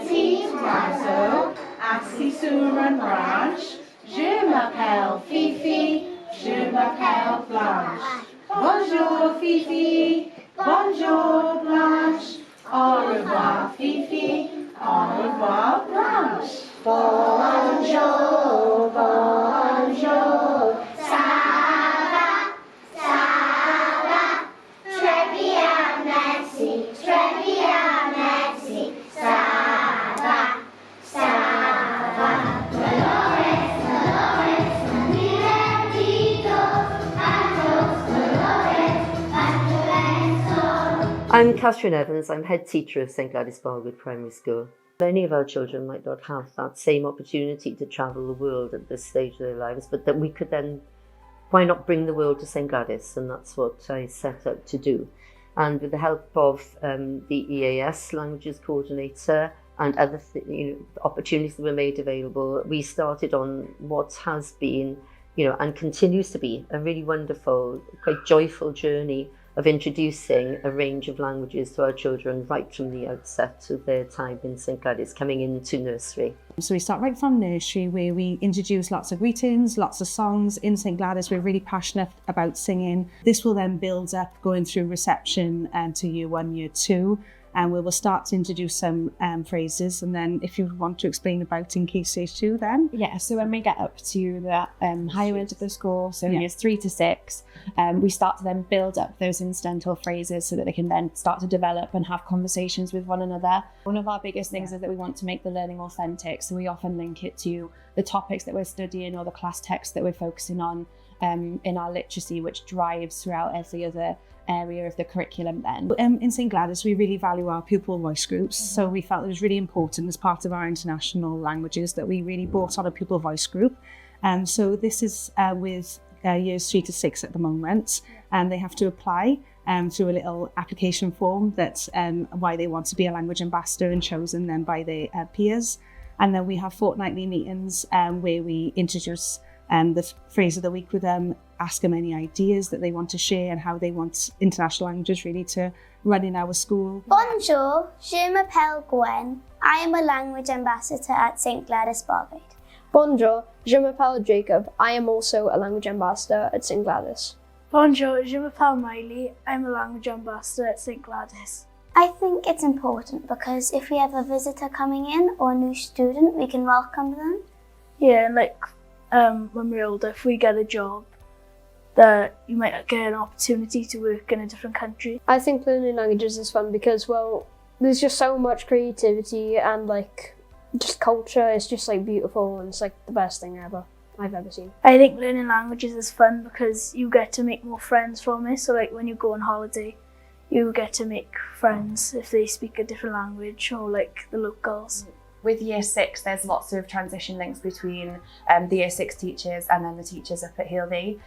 petit oiseau, assis sur une branche. Je m'appelle Fifi, je m'appelle Blanche. Bonjour Fifi, bonjour Blanche. Au revoir Fifi, au revoir Blanche. Bonjour, bonjour, ça va, très bien, merci, ça va, Dolores, Dolores, divertidos, Dolores, I'm Catherine Evans, I'm head teacher of St Gladys Bargoed Primary School. Many of our children might not have that same opportunity to travel the world at this stage of their lives, but that we could then, why not bring the world to St Gladys? And that's what I set out to do. And with the help of the EAS Languages Coordinator and other opportunities that were made available, we started on what has been, and continues to be, a really wonderful, quite joyful journey of introducing a range of languages to our children right from the outset of their time in St Gladys, coming into nursery. So we start right from nursery, where we introduce lots of greetings, lots of songs. In St Gladys, we're really passionate about singing. This will then build up going through reception to year 1, year 2. And we will start to introduce some phrases, and then if you want to explain about in Key Stage 2 then. Yeah, so when we get up to the higher end of the school, so years 3 to 6, we start to then build up those incidental phrases so that they can then start to develop and have conversations with one another. One of our biggest things is that we want to make the learning authentic, so we often link it to the topics that we're studying or the class text that we're focusing on in our literacy, which drives throughout every other area of the curriculum then. In St Gladys, we really value our pupil voice groups, so we felt it was really important as part of our international languages that we really brought on a pupil voice group. So this is with years 3 to 6 at the moment, and they have to apply through a little application form that's why they want to be a language ambassador, and chosen then by their peers. And then we have fortnightly meetings where we introduce the phrase of the week with them, ask them any ideas that they want to share and how they want international languages really to run in our school. Bonjour, je m'appelle Gwen. I am a language ambassador at St Gladys Bargoed. Bonjour, je m'appelle Jacob. I am also a language ambassador at St Gladys. Bonjour, je m'appelle Miley. I'm a language ambassador at St Gladys. I think it's important because if we have a visitor coming in or a new student, we can welcome them. Yeah, and when we're older, if we get a job, that you might get an opportunity to work in a different country. I think learning languages is fun because, well, there's just so much creativity and just culture. It's just beautiful, and it's the best thing I've ever seen. I think learning languages is fun because you get to make more friends from it. So when you go on holiday, you get to make friends if they speak a different language or the locals. With year 6, there's lots of transition links between the year 6 teachers and then the teachers up at Healthy.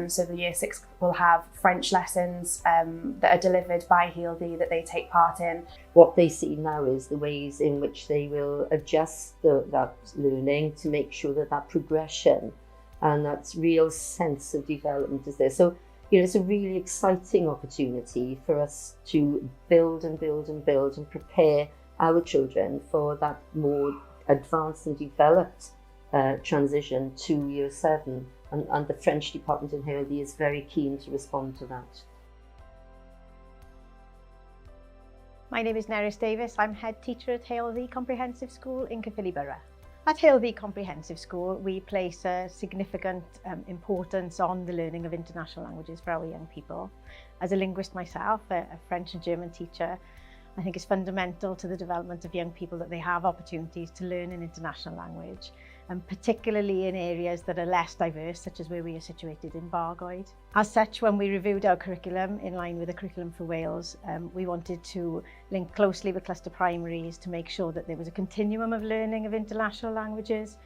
So the year 6 will have French lessons that are delivered by Healthy that they take part in. What they see now is the ways in which they will adjust that learning to make sure that progression and that real sense of development is there. So, it's a really exciting opportunity for us to build and build and build and prepare our children for that more advanced and developed transition to year 7, and the French department in Healthy is very keen to respond to that. My name is Nerys Davis. I'm head teacher at Healthy Comprehensive School in Caerphilly Borough. At Healthy Comprehensive School, we place a significant importance on the learning of international languages for our young people. As a linguist myself, a French and German teacher, I think it's fundamental to the development of young people that they have opportunities to learn an international language, and particularly in areas that are less diverse, such as where we are situated in Bargoed. As such, when we reviewed our curriculum in line with the curriculum for Wales, we wanted to link closely with cluster primaries to make sure that there was a continuum of learning of international languages,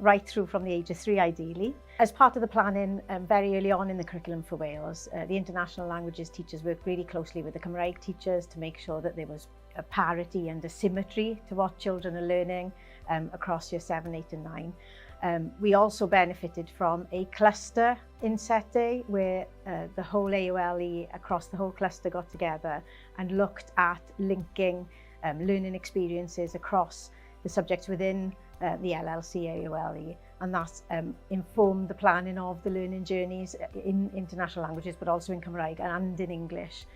right through from the age of 3 ideally. As part of the planning very early on in the curriculum for Wales, the international languages teachers worked really closely with the Cymraeg teachers to make sure that there was a parity and a symmetry to what children are learning across year 7, 8 and 9. We also benefited from a cluster in Set A where the whole AOLE across the whole cluster got together and looked at linking learning experiences across the subjects within the LLC AOLE, and that's informed the planning of the learning journeys in international languages, but also in Cymraeg and in English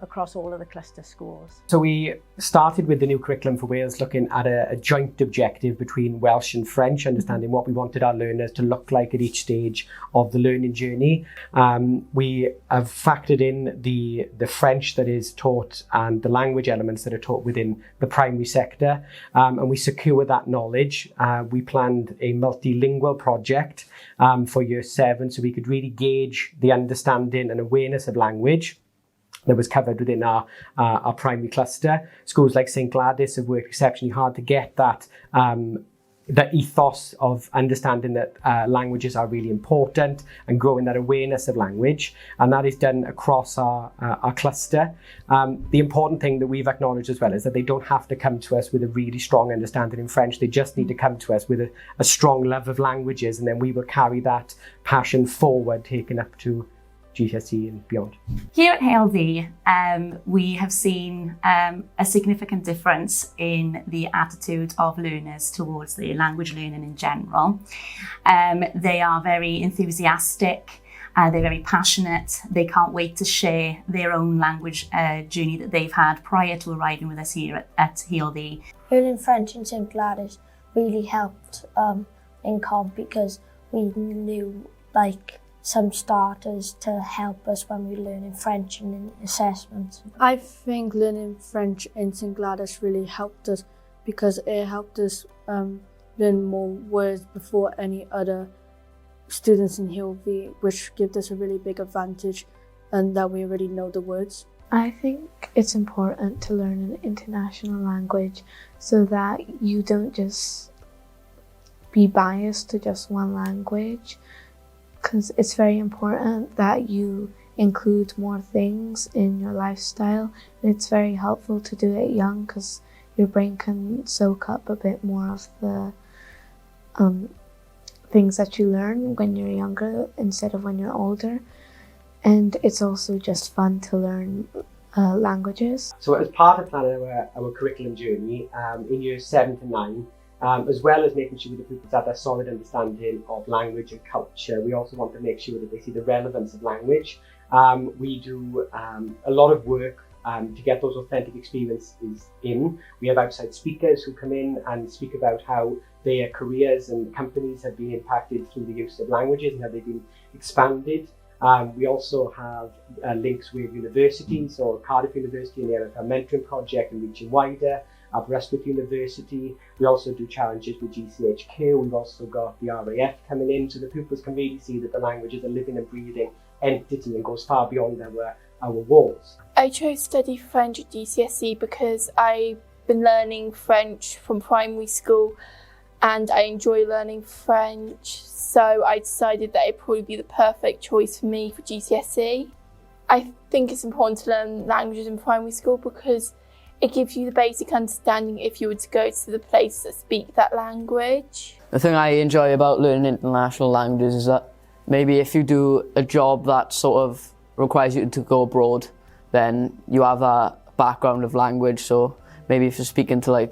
across all of the cluster schools. So we started with the new curriculum for Wales looking at a joint objective between Welsh and French, understanding what we wanted our learners to look like at each stage of the learning journey. We have factored in the French that is taught and the language elements that are taught within the primary sector, and we secure that knowledge. We planned a multilingual project for year 7, so we could really gauge the understanding and awareness of language that was covered within our primary cluster. Schools like St Gladys have worked exceptionally hard to get that ethos of understanding that languages are really important and growing that awareness of language, and that is done across our cluster. The important thing that we've acknowledged as well is that they don't have to come to us with a really strong understanding in French. They just need to come to us with a strong love of languages, and then we will carry that passion forward, taken up to GCSE and beyond. Here at HLD, we have seen a significant difference in the attitude of learners towards the language learning in general. They are very enthusiastic, they're very passionate, they can't wait to share their own language journey that they've had prior to arriving with us here at HLD. Learning French in St Gladys really helped in comp because we knew some starters to help us when we learn in French and in assessments. I think learning French in St Gladys really helped us because it helped us learn more words before any other students in Hilby, which gives us a really big advantage and that we already know the words. I think it's important to learn an international language so that you don't just be biased to just one language, because it's very important that you include more things in your lifestyle, and it's very helpful to do it young because your brain can soak up a bit more of the things that you learn when you're younger instead of when you're older. And it's also just fun to learn languages. So as part of planning our curriculum journey in years 7 to 9, as well as making sure that the pupils have a solid understanding of language and culture, we also want to make sure that they see the relevance of language. We do a lot of work to get those authentic experiences in. We have outside speakers who come in and speak about how their careers and companies have been impacted through the use of languages and how they've been expanded. We also have links with universities, or Cardiff University and the NFL Mentoring Project and Reaching Wider, Aberystwyth University. We also do challenges with GCHQ. We've also got the RAF coming in, so the pupils can really see that the language is a living and breathing entity and goes far beyond our walls. I chose to study French at GCSE because I've been learning French from primary school and I enjoy learning French, so I decided that it'd probably be the perfect choice for me for GCSE. I think it's important to learn languages in primary school because it gives you the basic understanding if you were to go to the places that speak that language. The thing I enjoy about learning international languages is that maybe if you do a job that sort of requires you to go abroad, then you have a background of language. So maybe if you're speaking to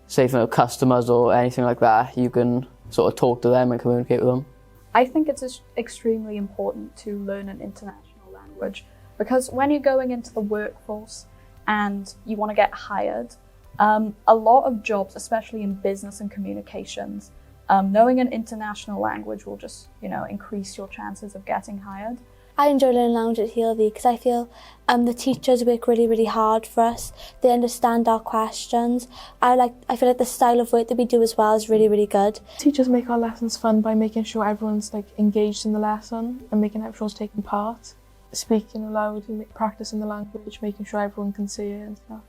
say customers or anything like that, you can sort of talk to them and communicate with them. I think it's extremely important to learn an international language because when you're going into the workforce and you want to get hired, a lot of jobs, especially in business and communications, knowing an international language will just, increase your chances of getting hired. I enjoy learning language at HLD because I feel the teachers work really, really hard for us. They understand our questions. I feel like the style of work that we do as well is really, really good. Teachers make our lessons fun by making sure everyone's engaged in the lesson and making everyone's taking part. Speaking aloud and practicing the language, making sure everyone can see it and stuff.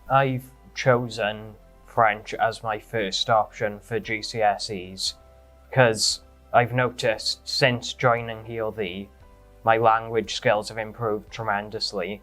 I've chosen French as my first option for GCSEs because I've noticed since joining HLD, my language skills have improved tremendously,